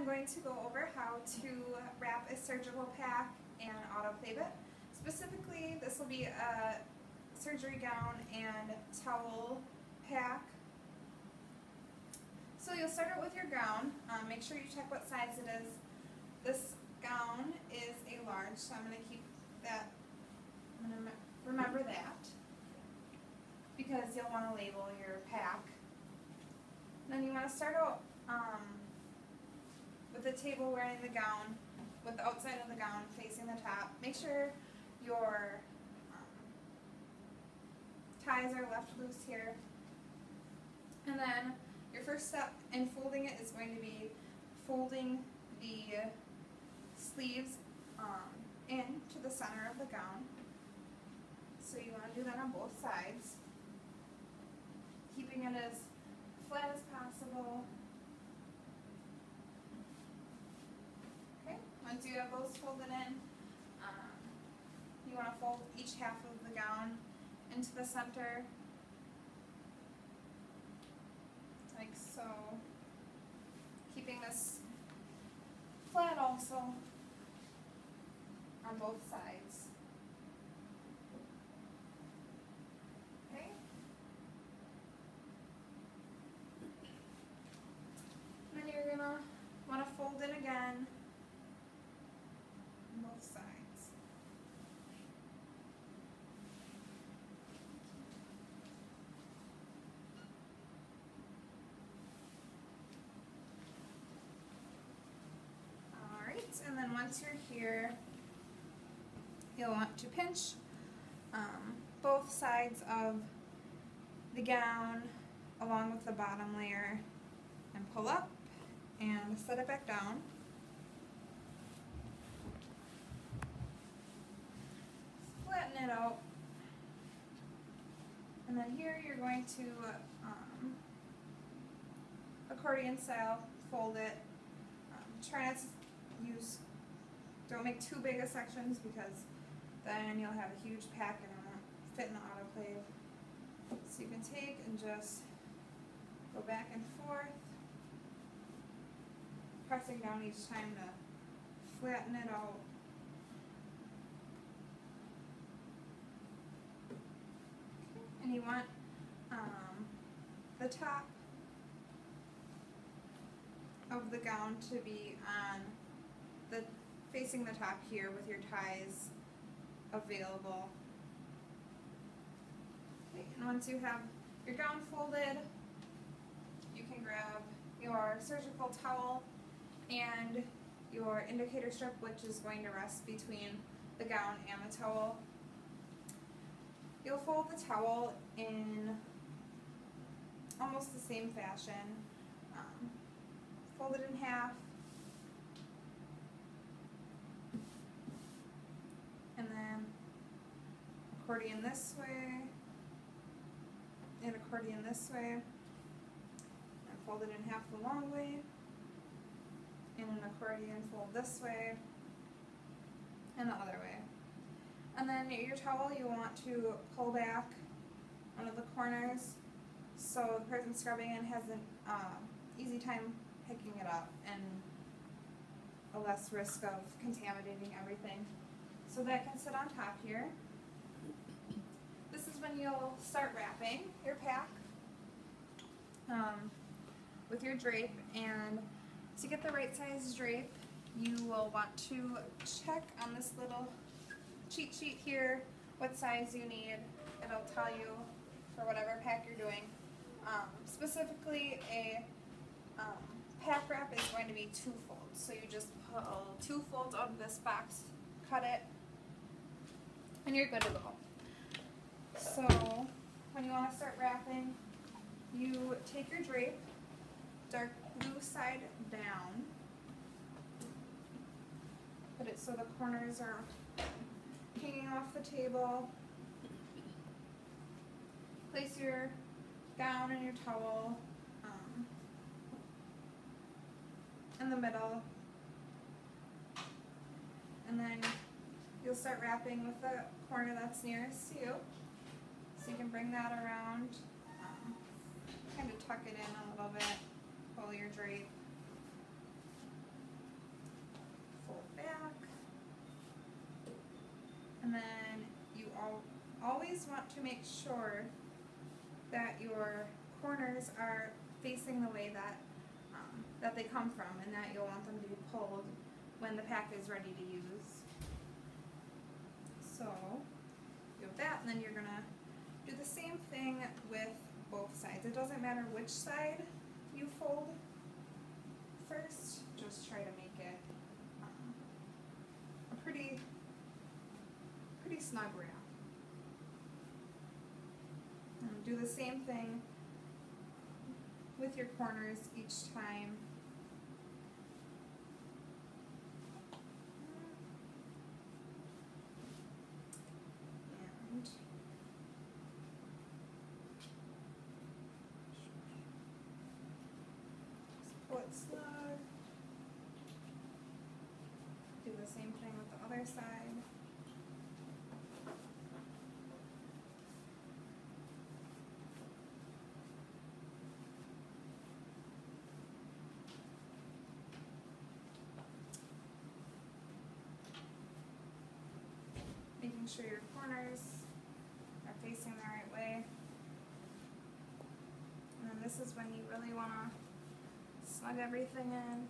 I'm going to go over how to wrap a surgical pack and autoclave it. Specifically, this will be a surgery gown and towel pack. So you'll start out with your gown. Make sure you check what size it is. This gown is a large, so I'm going to keep that. I'm going to remember that because you'll want to label your pack. Then you want to start out with the table wearing the gown, with the outside of the gown facing the top. Make sure your ties are left loose here. And then your first step in folding it is going to be folding the sleeves into the center of the gown. So you want to do that on both sides, keeping it as flat as possible. Okay, once you have those folded in, you want to fold each half of the gown into the center, like so, keeping this flat also on both sides. Okay. Then you're going to want to fold it again on both sides. Alright, and then once you're here, you'll want to pinch both sides of the gown along with the bottom layer and pull up and set it back down. Flatten it out. And then here you're going to accordion style fold it. Try not to don't make too big of sections because then you'll have a huge pack and it won't fit in the autoclave. So you can take and just go back and forth, pressing down each time to flatten it out. And you want the top of the gown to be on facing the top here with your ties available. Okay, and once you have your gown folded, you can grab your surgical towel and your indicator strip, which is going to rest between the gown and the towel. You'll fold the towel in almost the same fashion. Fold it in half, and then accordion this way, and accordion this way, and fold it in half the long way, and an accordion fold this way, and the other way. And then your towel, you want to pull back one of the corners so the person scrubbing in has an easy time picking it up and a less risk of contaminating everything. So that can sit on top here. This is when you'll start wrapping your pack with your drape, and to get the right size drape, you will want to check on this little cheat sheet here what size you need. It'll tell you for whatever pack you're doing. Specifically, a pack wrap is going to be 2 folds, so you just pull 2 folds out of this box, cut it, and you're good to go. So when you want to start wrapping, you take your drape, dark blue side down, put it so the corners are hanging off the table, place your gown and your towel in the middle, and then you'll start wrapping with the corner that's nearest to you. So you can bring that around, kind of tuck it in a little bit, pull your drape, And then you always want to make sure that your corners are facing the way that that they come from, and that you'll want them to be pulled when the pack is ready to use. So you have that, and then you're gonna do the same thing with both sides. It doesn't matter which side you fold first, just try to make it a pretty snug wrap. And do the same thing with your corners each time. And just pull it snug. Do the same thing with the other side. Making sure your corners are facing the right way. And then this is when you really want to snug everything in.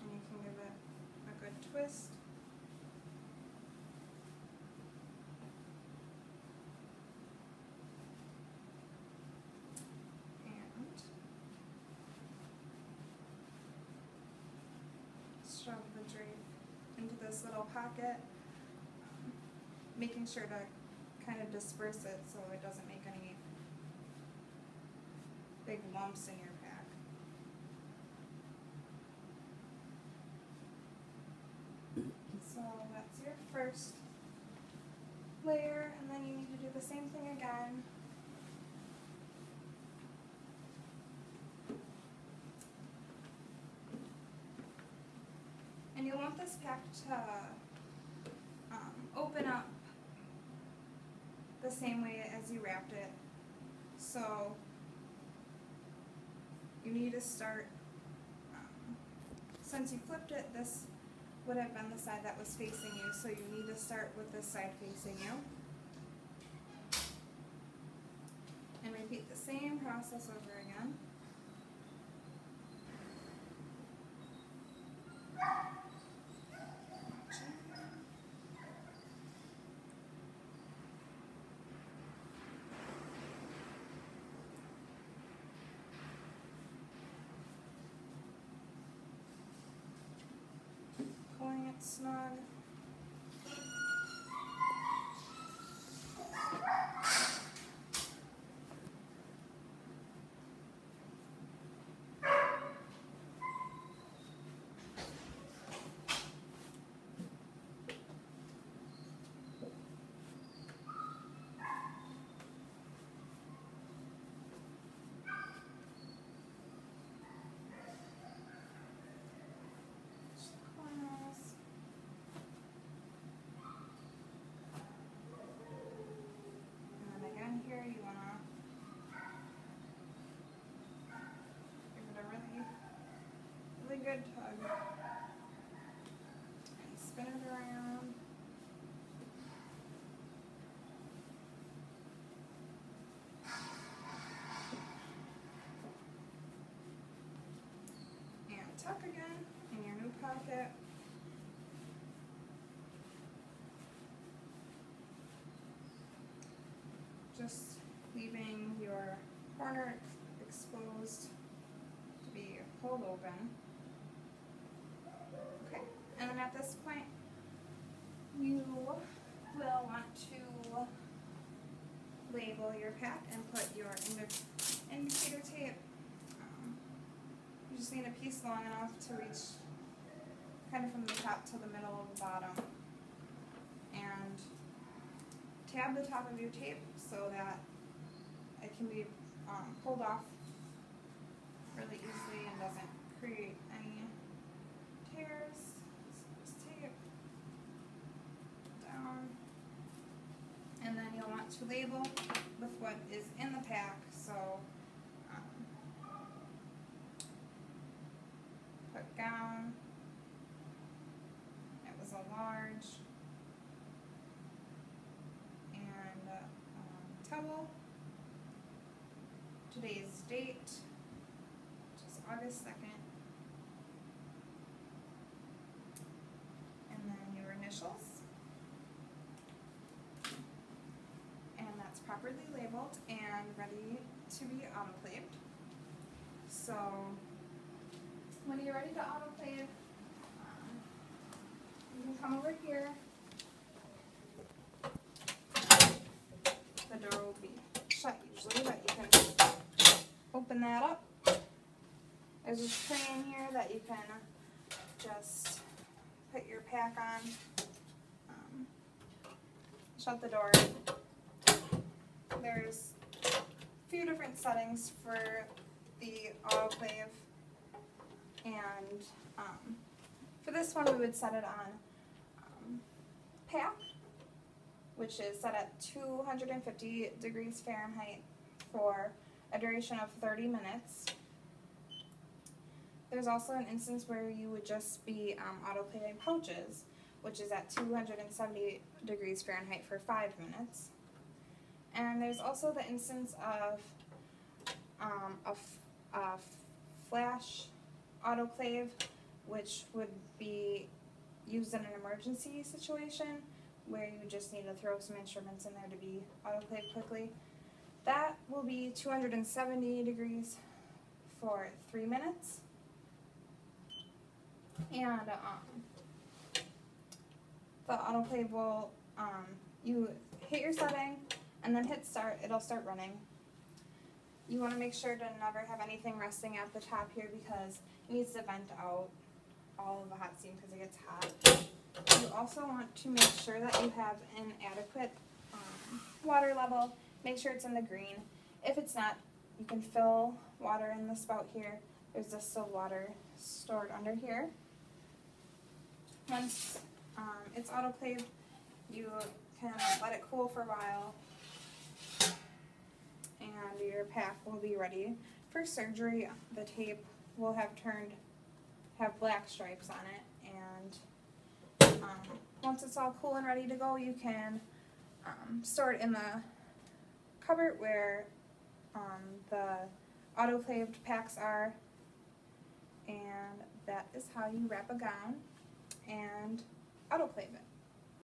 And you can give it a good twist. And shove the drape into this little pocket, making sure to kind of disperse it so it doesn't make any big lumps in your pack. So that's your first layer, and then you need to do the same thing again. And you'll want this pack to open up the same way as you wrapped it. So you need to start, since you flipped it, this would have been the side that was facing you, so you need to start with this side facing you. And repeat the same process over again. Pulling it snug. Here you want to give it a really good tug and spin it around. And tuck again in your new pocket. Just leaving your corner exposed to be pulled open. Okay, and then at this point, you will want to label your pack and put your indicator tape. You just need a piece long enough to reach kind of from the top to the middle of the bottom. And tab the top of your tape so that it can be pulled off really easily and doesn't create any tears. So just tape down, and then you'll want to label with what is in the pack. So put gown, today's date, which is August 2nd, and then your initials, and that's properly labeled and ready to be autoclaved. So when you're ready to autoclave, you can come over here. The door will be shut usually, but you can open that up. There's a tray in here that you can just put your pack on. Shut the door. There's a few different settings for the autoclave, and for this one we would set it on pack, which is set at 250 degrees Fahrenheit for a duration of 30 minutes. There's also an instance where you would just be autoclaving pouches, which is at 270 degrees Fahrenheit for 5 minutes. And there's also the instance of a flash autoclave, which would be used in an emergency situation where you just need to throw some instruments in there to be autoclaved quickly. That will be 270 degrees for 3 minutes. And the autoclave will, you hit your setting and then hit start, it'll start running. You want to make sure to never have anything resting at the top here because it needs to vent out all of the hot steam because it gets hot. You also want to make sure that you have an adequate water level. Make sure it's in the green. If it's not, you can fill water in the spout here. There's distilled water stored under here. Once it's autoclaved, you can let it cool for a while, and your pack will be ready for surgery. The tape will have black stripes on it, and once it's all cool and ready to go, you can store it in the cupboard where the autoclaved packs are, and that is how you wrap a gown and autoclave it.